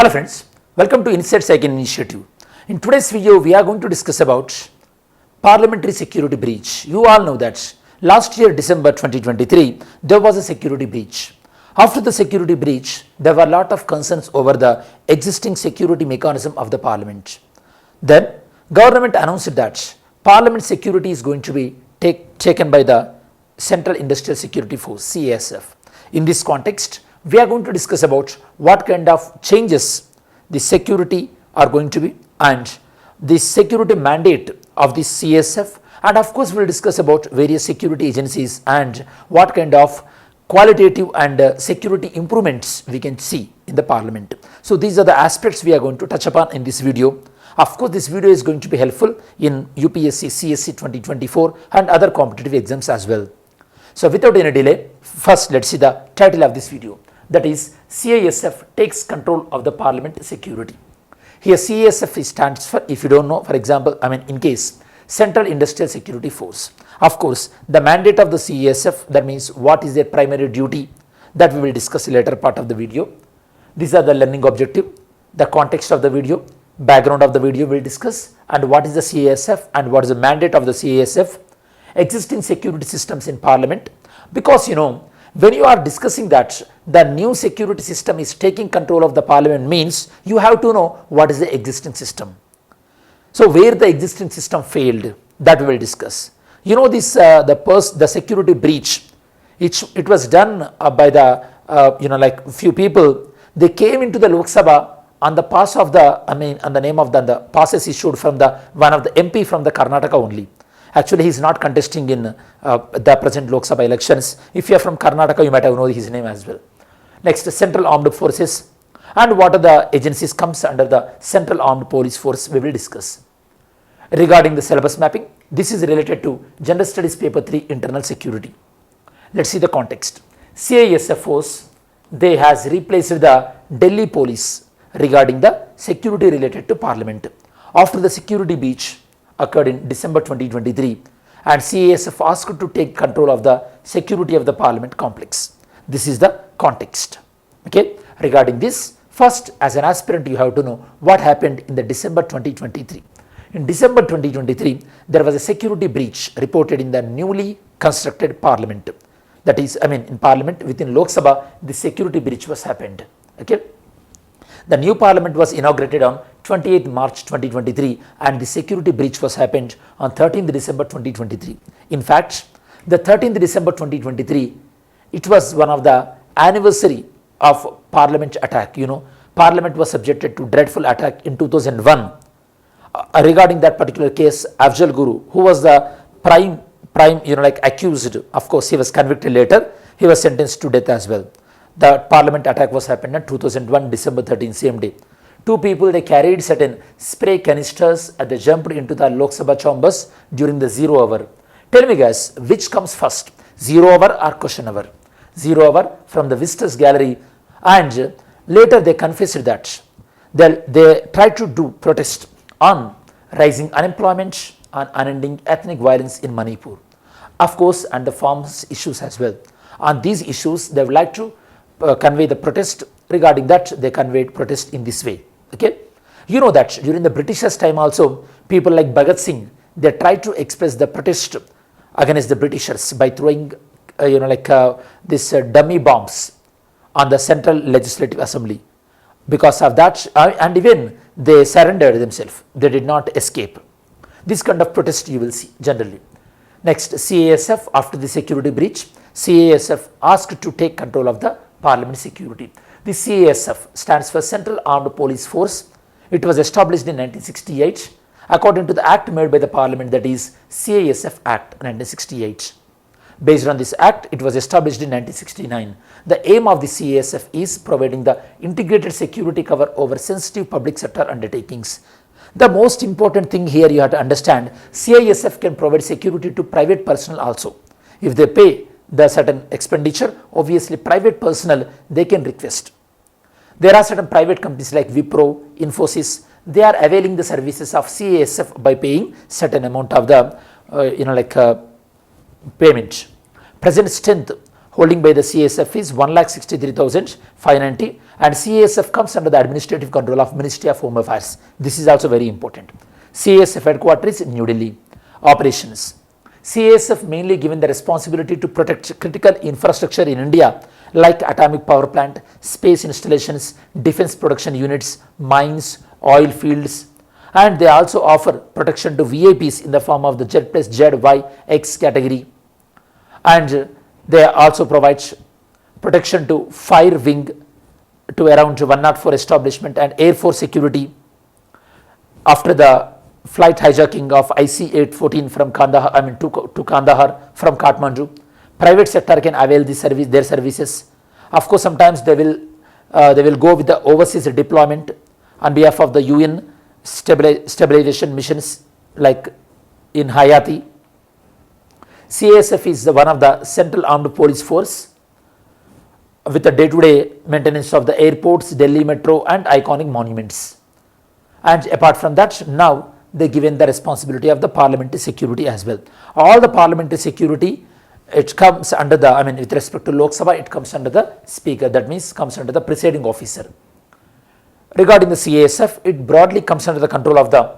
Hello friends, welcome to Inside Psych Initiative. In today's video, we are going to discuss about parliamentary security breach. You all know that last year December 2023, there was a security breach. After the security breach, there were a lot of concerns over the existing security mechanism of the parliament. Then, government announced that parliament security is going to be taken by the Central Industrial Security Force, CISF. In this context, we are going to discuss about what kind of changes the security are going to be and the security mandate of the CSF, and of course we will discuss about various security agencies and what kind of qualitative and security improvements we can see in the parliament. So these are the aspects we are going to touch upon in this video. Of course, this video is going to be helpful in UPSC CSC 2024 and other competitive exams as well. So without any delay, first let's see the title of this video. That is, CISF takes control of the parliament security. Here CISF stands for, if you don't know, for example, in case, Central Industrial Security Force. Of course, the mandate of the CISF, that means what is their primary duty, that we will discuss later part of the video. These are the learning objective, the context of the video, background of the video we will discuss, and what is the CISF and what is the mandate of the CISF, existing security systems in parliament, because when you are discussing that the new security system is taking control of the parliament means you have to know what is the existing system. So where the existing system failed, that we will discuss. This the security breach, it was done by the few people. They came into the Lok Sabha on the pass of the on the name of the passes issued from the one of the MP from the Karnataka only. Actually, he is not contesting in the present Lok Sabha elections. If you are from Karnataka, you might have known his name as well. Next, Central Armed Forces and what are the agencies comes under the Central Armed Police Force we will discuss. Regarding the syllabus mapping, this is related to General Studies Paper 3 Internal Security. Let's see the context. CISF force, they has replaced the Delhi police regarding the security related to parliament. After the security breach occurred in December 2023 and CISF asked to take control of the security of the parliament complex. This is the context. Okay. Regarding this, first as an aspirant you have to know what happened in the December 2023. In December 2023, there was a security breach reported in the newly constructed parliament. That is, in parliament within Lok Sabha, the security breach was happened. Okay. The new parliament was inaugurated on 28th March 2023 and the security breach was happened on 13th December 2023. In fact, the 13th December 2023, it was one of the anniversary of parliament attack. Parliament was subjected to dreadful attack in 2001. Regarding that particular case, Afzal Guru, who was the prime accused, of course he was convicted later, he was sentenced to death as well. The parliament attack was happened on 2001 December 13, same day. Two people, they carried certain spray canisters and they jumped into the Lok Sabha chambers during the 0 hour. Tell me guys, which comes first, 0 hour or question hour? 0 hour from the visitors gallery, and later they confessed that they tried to do protest on rising unemployment and unending ethnic violence in Manipur. Of course, and the farmers issues as well. On these issues, they would like to convey the protest. Regarding that, they conveyed protest in this way. Okay, that during the Britishers' time also, people like Bhagat Singh, they tried to express the protest against the Britishers by throwing this dummy bombs on the Central Legislative Assembly. Because of that, and even they surrendered themselves, they did not escape. This kind of protest you will see generally. Next, CISF, after the security breach, CISF asked to take control of the parliament security. The CISF stands for Central Armed Police Force. It was established in 1968 according to the act made by the parliament, that is CISF Act 1968. Based on this act, it was established in 1969. The aim of the CISF is providing the integrated security cover over sensitive public sector undertakings. The most important thing here you have to understand, CISF can provide security to private personnel also. If they pay the certain expenditure, obviously private personnel, they can request. There are certain private companies like Wipro, Infosys, they are availing the services of CISF by paying certain amount of the payment. Present strength holding by the CISF is 1,63,590 and CASF comes under the administrative control of Ministry of Home Affairs. This is also very important. CASF headquarters in New Delhi. Operations. CASF mainly given the responsibility to protect critical infrastructure in India like atomic power plant, space installations, defense production units, mines, oil fields, and they also offer protection to VIPs in the form of the Z plus Z, Y, X category, and they also provide protection to fire wing to around 104 establishment and air force security after the flight hijacking of IC-814 from Kandahar, to Kandahar from Kathmandu. Private sector can avail their services. Of course, sometimes they will go with the overseas deployment on behalf of the UN stabilization missions like in Hayati. CASF is one of the Central Armed Police Force with the day-to-day maintenance of the airports, Delhi Metro and iconic monuments. And apart from that, now they given the responsibility of the parliamentary security as well. All the parliamentary security, it comes under the, with respect to Lok Sabha, it comes under the speaker, that means comes under the presiding officer. Regarding the CASF, it broadly comes under the control of the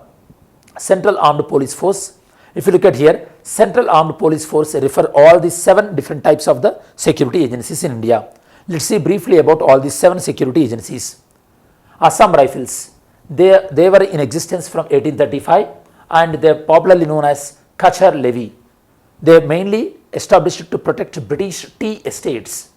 Central Armed Police Force. If you look at here, Central Armed Police Force refer all these 7 different types of the security agencies in India. Let's see briefly about all these 7 security agencies. Assam Rifles, they were in existence from 1835 and they are popularly known as Kachar Levy. They are mainly established to protect British tea estates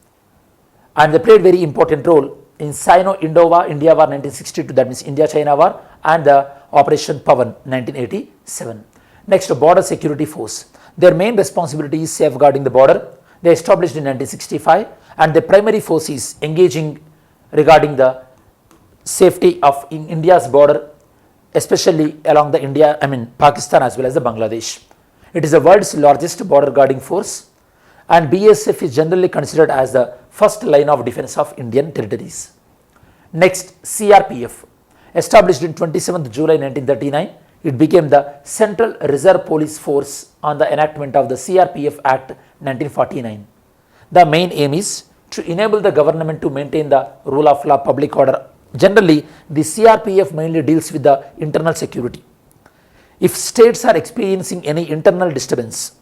and they played very important role in Sino-Indo War, India War 1962, that means India-China War, and the Operation Pavan 1987. Next, Border Security Force. Their main responsibility is safeguarding the border. They established in 1965 and the primary force is engaging regarding the safety of India's border, especially along the Pakistan as well as the Bangladesh. It is the world's largest border guarding force and BSF is generally considered as the first line of defense of Indian territories. Next, CRPF. Established in 27th July 1939, it became the Central Reserve Police Force on the enactment of the CRPF Act 1949. The main aim is to enable the government to maintain the rule of law, public order. Generally, the CRPF mainly deals with the internal security. If states are experiencing any internal disturbance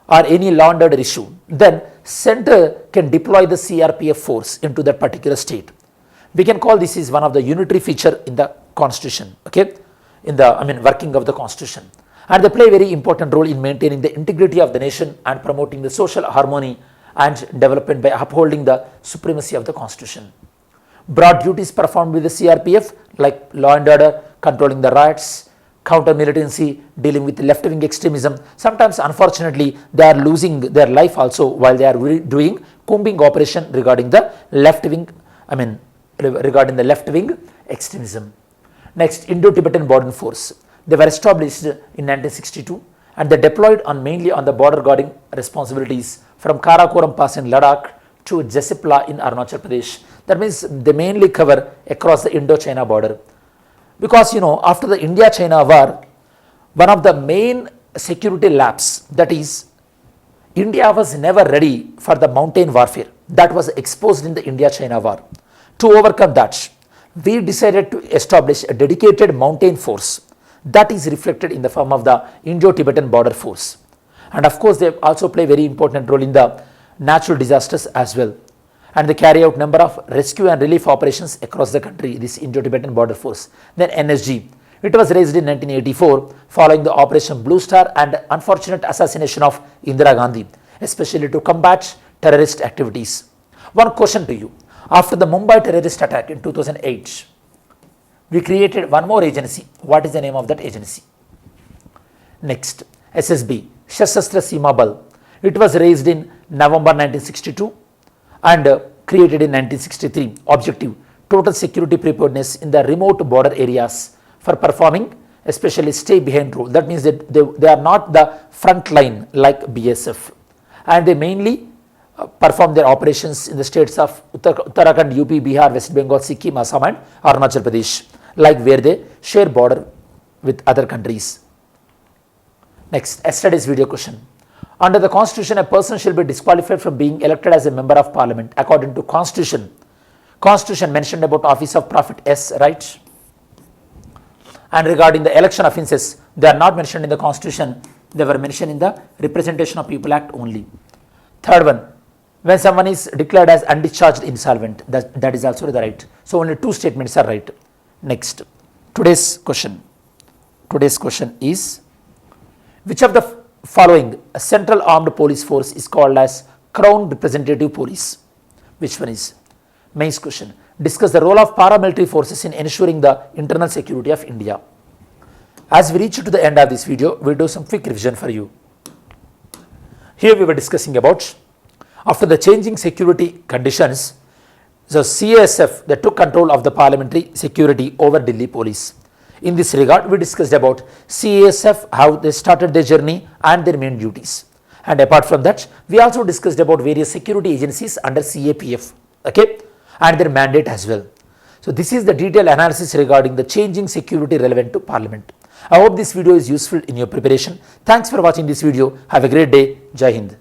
or any law and order issue, then center can deploy the CRPF force into that particular state. We can call this is one of the unitary feature in the constitution, okay, in the working of the constitution, and they play a very important role in maintaining the integrity of the nation and promoting the social harmony and development by upholding the supremacy of the constitution. Broad duties performed with the CRPF like law and order, controlling the riots, counter militancy, dealing with left-wing extremism. Sometimes unfortunately they are losing their life also while they are doing combing operation regarding the left-wing extremism. Next, Indo-Tibetan Border Force. They were established in 1962 and they deployed mainly on the border guarding responsibilities from Karakoram Pass in Ladakh to Jesipla in Arunachal Pradesh. That means they mainly cover across the Indo-China border. Because after the India-China war, one of the main security lapse, that is, India was never ready for the mountain warfare that was exposed in the India-China war. To overcome that, we decided to establish a dedicated mountain force that is reflected in the form of the Indo-Tibetan Border Force. And of course, they also play a very important role in the natural disasters as well. And they carry out number of rescue and relief operations across the country, this Indo-Tibetan Border Force. Then NSG. It was raised in 1984 following the Operation Blue Star and unfortunate assassination of Indira Gandhi, especially to combat terrorist activities. One question to you. After the Mumbai terrorist attack in 2008, we created one more agency. What is the name of that agency? Next, SSB, Sashastra Seema Bal. It was raised in November 1962 and created in 1963. Objective, total security preparedness in the remote border areas for performing especially stay behind role. That means that they are not the front line like BSF, and they mainly perform their operations in the states of Uttarakhand, UP, Bihar, West Bengal, Sikkim, Assam and Arunachal Pradesh, like where they share border with other countries. Next, yesterday's video question. Under the constitution, a person shall be disqualified from being elected as a member of parliament according to constitution Constitution mentioned about office of prophet S, right? And regarding the election offences, they are not mentioned in the Constitution, they were mentioned in the Representation of People Act only. Third one, when someone is declared as undischarged insolvent, that is also the right. So only 2 statements are right. Next, today's question is, which of the following central armed police force is called as Crown Representative Police? Which one is? Main question. Discuss the role of paramilitary forces in ensuring the internal security of India. As we reach to the end of this video, we'll do some quick revision for you. Here we were discussing about, after the changing security conditions, so CISF, they took control of the parliamentary security over Delhi police. In this regard, we discussed about CISF, how they started their journey and their main duties. And apart from that, we also discussed about various security agencies under CAPF, okay, and their mandate as well. So this is the detailed analysis regarding the changing security relevant to Parliament. I hope this video is useful in your preparation. Thanks for watching this video. Have a great day. Jai Hind.